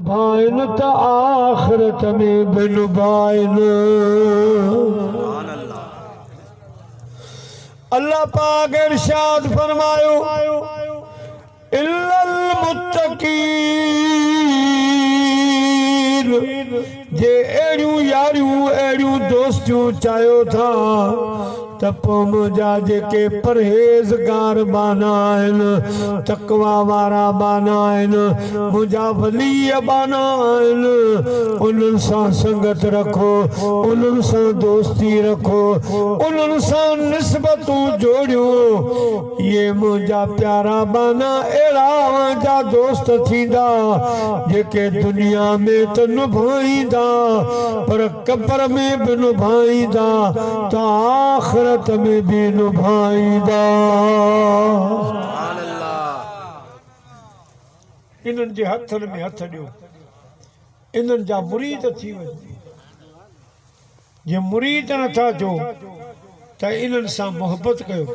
भाइन त आखिरत में बिन भाइन। अल्लाह पाक इरशाद फरमायो इल्लल मुत्तकीन, जे एड़ियूं यारियूं एड़ियूं दोस्तियूं चाहियो था त पोइ मुंहिंजा जेके परहेज़गार बाना आहिनि, तकवा वारा बाना आहिनि, मुंहिंजा वली बाना आहिनि, उन्हनि सां संगत रखो, उन्हनि सां दोस्ती रखो, उन्हनि सां निस्बतूं जोड़ियो। ये मुंहिंजा प्यारा बाना अहिड़ा जा दोस्त थींदा जेके दुनिया में त निभाईंदा पर कब्र में बि निभाईंदा त आखिरत में भी निभाईंदा। इन्हनि जे हथनि में हथ ॾियो, इन्हनि जा मुरीद थी वञो। जे मुरीद नथा जो त इन्हनि सां मोहबत कयो।